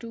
2